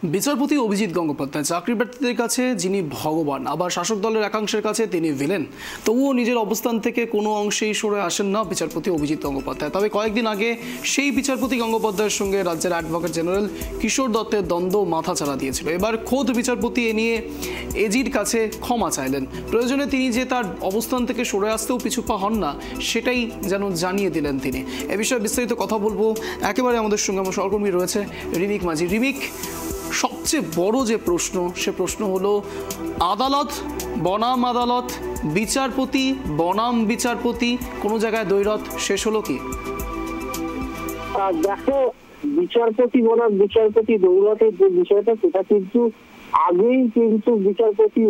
বিচারপতি অভিজিৎ গঙ্গোপাধ্যায় চাকরি প্রার্থীদের কাছে যিনি ভগবান, আবার শাসক দলের একাংশের কাছে তিনি ভিলেন। তবুও নিজের অবস্থান থেকে কোনো অংশেই সরে আসেন না বিচারপতি অভিজিৎ গঙ্গোপাধ্যায়। তবে কয়েকদিন আগে সেই বিচারপতি গঙ্গোপাধ্যায়ের সঙ্গে রাজ্যের অ্যাডভোকেট জেনারেল কিশোর দত্তের দ্বন্দ্ব মাথাচাড়া দিয়েছিল। এবার খোদ বিচারপতি এ নিয়ে এজির কাছে ক্ষমা চাইলেন। প্রয়োজনে তিনি যে তার অবস্থান থেকে সরে আসতেও পিছুপা হন না সেটাই যেন জানিয়ে দিলেন তিনি। এ বিষয়ে বিস্তারিত কথা বলবো। একেবারে আমাদের সঙ্গে আমার সহকর্মী রয়েছে রিমিক মাঝি। রিমিক, সবচেয়ে বড় যে প্রশ্ন সে প্রশ্ন হলো আদালত বনাম আদালত, বিচারপতি বনাম বিচারপতি, কোনো জায়গায় দ্বৈরথ শেষ হলো কি? দেখো, বিচারপতি বনাম বিচারপতি দ্বৈরথের যে বিষয়টা সেটা কিন্তু আগেই কিন্তু বিচারপতি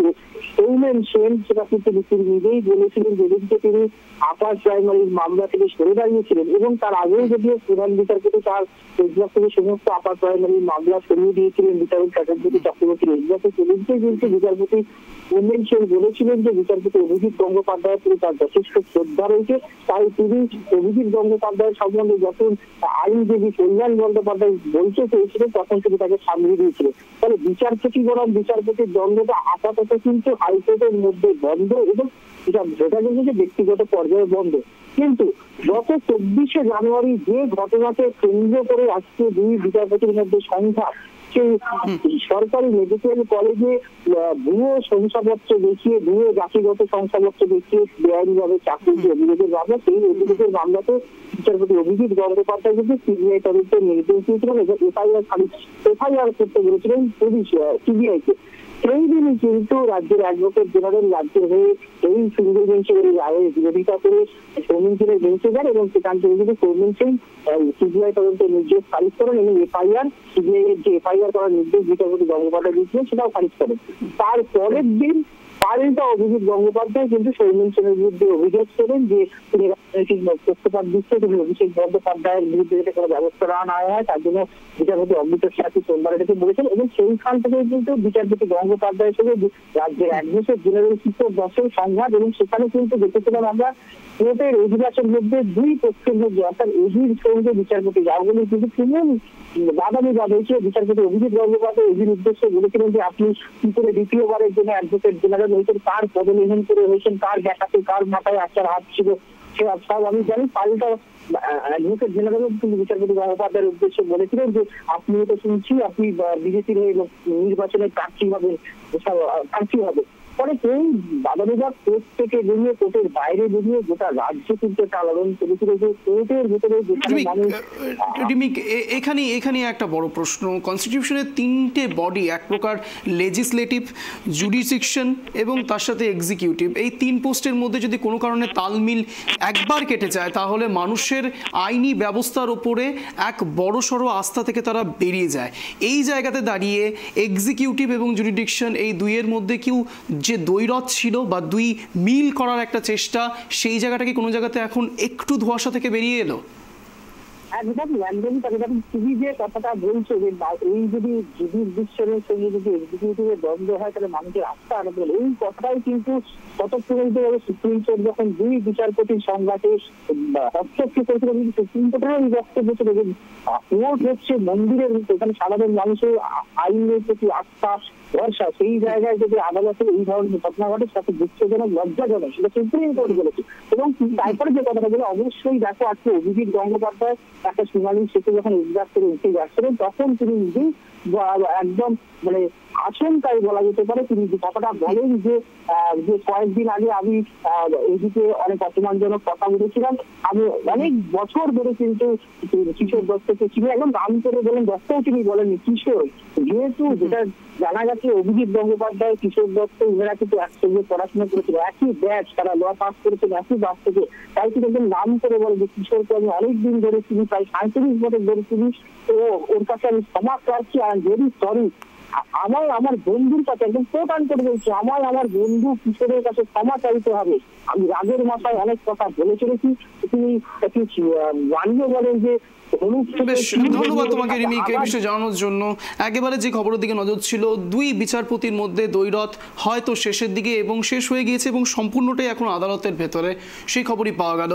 সৌমেন সেন সেটা কিন্তু তিনি নিজেই বলেছিলেন যেদিনকে তিনি আপার প্রাইমারির মামলা থেকে সরে দাঁড়িয়েছিলেন, এবং তার আগেও যদিও প্রধান বিচারপতি তার এজলাস থেকে সমস্ত আপার প্রাইমারির মামলা সরিয়ে দিয়েছিলেন বিচারপতি চাট্টোপাধ্যায় চক্রবর্তীর এজলাসে, সেদিনকে কিন্তু বিচারপতি সৌমেন সেন বলেছিলেন যে বিচারপতি অভিজিৎ গঙ্গোপাধ্যায় তিনি তার যথেষ্ট শ্রদ্ধা রয়েছে, তাই তিনি অভিজিৎ গঙ্গোপাধ্যায়ের সম্বন্ধে যখন আইনজীবী কল্যাণ বন্দ্যোপাধ্যায় বলতে চেয়েছিলেন তখন তিনি তাকে সামনে দিয়েছিলেন। তাহলে বিচারপতি বনাম বিচারপতির দ্বন্দ্বটা আপাতত কিন্তু হাইকোর্টের মধ্যে বন্ধ, এবং এটা বোঝা গেছে যে ব্যক্তিগত পর্যায়ে বন্ধ। কিন্তু গত 24শে জানুয়ারি যে ঘটনাকে কেন্দ্র করে আজকে দুই বিচারপতির মধ্যে সংঘাত, সেই সরকারি মেডিকেল কলেজে ভুয়ো শংসাপত্র দেখিয়ে, ভুয়ো জাতিগত শংসাপত্র দেখিয়ে বেআইনিভাবে চাকরির যে অভিযোগের মামলা, সেই অভিযোগের মামলাতে বিচারপতি অভিজিৎ গঙ্গোপাধ্যায় কিন্তু সিবিআই তদন্তের নির্দেশ দিয়েছিলেন এবং এফআইআর করতে বলেছিলেন পুলিশ সিবিআইকে। সেই দিনই কিন্তু রাজ্যের অ্যাডভোকেট জেনারেল রাজ্যের হয়ে এই সিঙ্গেল বেঞ্চের রায়ের বিরোধিতা করে সৌমেন সেনের বেঞ্চে যান, এবং সেখান থেকে কিন্তু সৌমেন সেন সিবিআই তদন্তের নির্দেশ খারিজ করেন এবং সিবিআই এর যে এফআইআর করার নির্দেশ বিচারপতি গঙ্গোপাধ্যায় দিয়েছিলেন সেটাও খারিজ করেন। তারপরের দিন পাল্টা অভিজিৎ গঙ্গোপাধ্যায় কিন্তু সৌমেন সেনের বিরুদ্ধে অভিযোগ করেন যে তিনি রাজনৈতিক পক্ষপাত দিচ্ছে, তিনি অভিষেক বন্দ্যোপাধ্যায়ের বিরুদ্ধে যাতে কোনো ব্যবস্থা না হয় তার জন্য বিচারপতি অমৃত সাথী সোমবার এটাকে বলেছেন, এবং সেইখান থেকে কিন্তু বিচারপতি গঙ্গোপাধ্যায়ের সঙ্গে রাজ্যের অ্যাডভোকেট জেনারেল কিশোর দত্তের সংঘাত, এবং সেখানে কিন্তু দেখেছিলাম আমরা কোর্টের এজলাসের মধ্যে দুই পক্ষের মধ্যে অর্থাৎ এজির সঙ্গে বিচারপতি গাঙ্গুলি কিন্তু তুমুল বাদাবিবাদ হয়েছে। বিচারপতি অভিজিৎ গঙ্গোপাধ্যায় এজির উদ্দেশ্যে বলেছিলেন যে আপনি কি করে দ্বিতীয়বারের জন্য অ্যাডভোকেট জেনারেল হয়েছেন, কার পদলেহন করে হয়েছেন, কার দেখাতে কার মাথায় আচার হাত ছিল সে সব আমি জানি। পাল্টা অ্যাডভোকেট জেনারেল কিন্তু বিচারপতি গঙ্গোপাধ্যায়ের উদ্দেশ্যে বলেছিলেন যে আপনি তো শুনছি আপনি বিজেপির হয়ে নির্বাচনে প্রার্থী হবে। ফলে এই বাদাবিবাদ কোর্ট থেকে বেরিয়ে কোর্টের বাইরে বেরিয়ে গোটা রাজ্য কিন্তু একটা আলোড়ন করেছিল যে কোর্টের ভিতরে এখানে একটা বড় প্রশ্ন। কনস্টিটিউশনের তিনটে বডি, এক প্রকার লেজিসলেটিভ, জুডিশিকশন এবং তার সাথে এক্সিকিউটিভ, এই তিন পোস্টের মধ্যে যদি কোনো কারণে তালমিল একবার কেটে যায় তাহলে মানুষের আইনি ব্যবস্থার ওপরে এক বড়সড় আস্থা থেকে তারা বেরিয়ে যায়। এই জায়গাতে দাঁড়িয়ে এক্সিকিউটিভ এবং জুডিশিকশন এই দুইয়ের মধ্যে কেউ যে দ্বৈরথ ছিল বা দুই মিল করার একটা চেষ্টা, সেই জায়গাটা কি কোনো জায়গাতে এখন একটু ধোঁয়াশা থেকে বেরিয়ে এলো? তুমি যে কথাটা বলছো যে এই যদি জুডিশিয়ালের সঙ্গে যদি এক্সিকিউটিভের দ্বন্দ্ব হয় তাহলে মানুষের আস্থা আরো বলে, এই কথাটাই কিন্তু স্বতঃস্ফূর্তভাবে সুপ্রিম কোর্ট যখন দুই বিচারপতির সংঘাতে হস্তক্ষেপ করেছিল, কিন্তু সুপ্রিম কোর্টের এই বক্তব্য ছিল যে কোর্ট হচ্ছে মন্দিরের মতো, এখানে সাধারণ মানুষের আইনের প্রতি আস্থা ভরসা, সেই জায়গায় যদি আদালতে এই ধরনের ঘটনা ঘটে তাকে দুঃখজনক, লজ্জাজনক, সেটা সুপ্রিম কোর্ট বলেছে। এবং তারপরে যে কথাটা বলে অবশ্যই দেখো আজকে অভিজিৎ গঙ্গোপাধ্যায় একটা শুনানি শেষে যখন এজলাস করে উঠে যাচ্ছিলেন তখন তিনি নিজেই একদম মানে আশঙ্কায় বলা যেতে পারে তিনি যে কথাটা বলেন যে কয়েকদিন আগে আমি এদিকে অনেক অপমানজনক কথা বলেছিলাম, আমি অনেক বছর ধরে কিন্তু কিশোর দত্তকে তিনি একদম নাম করে বলেন, দত্তও তিনি বলেননি কিশোর, যেহেতু যেটা জানা গেছে অভিজিৎ গঙ্গোপাধ্যায় কিশোর দত্ত ইনারা কিন্তু একসঙ্গে পড়াশোনা করেছিল, একই ব্যাচ, তারা ল পাস করেছেন একই ব্যাচ থেকে, তাই তিনি একদম নাম করে বলে যে কিশোরকে আমি অনেকদিন ধরে চিনি, প্রায় 37 বছর ধরে চিনি, তো ওর কাছে আমি ক্ষমা চাচ্ছি, আই এম ভেরি সরি। আমার বন্ধুর কাছে একদম প্রদান করে বলছি, আমার বন্ধু কিশোরের কাছে ক্ষমা চাইতে হবে, আমি রাগের মাথায় অনেক কথা বলে চলেছি। তিনি জানিয়ে বলেন যে ধন্যবাদ তোমাকে রিমিক এই বিষয়ে জানানোর জন্য। একেবারে যে খবরের দিকে নজর ছিল, দুই বিচারপতির মধ্যে দ্বৈরথ হয়তো শেষের দিকে এবং শেষ হয়ে গিয়েছে এবং সম্পূর্ণটাই এখন আদালতের ভেতরে, সেই খবরই পাওয়া গেল।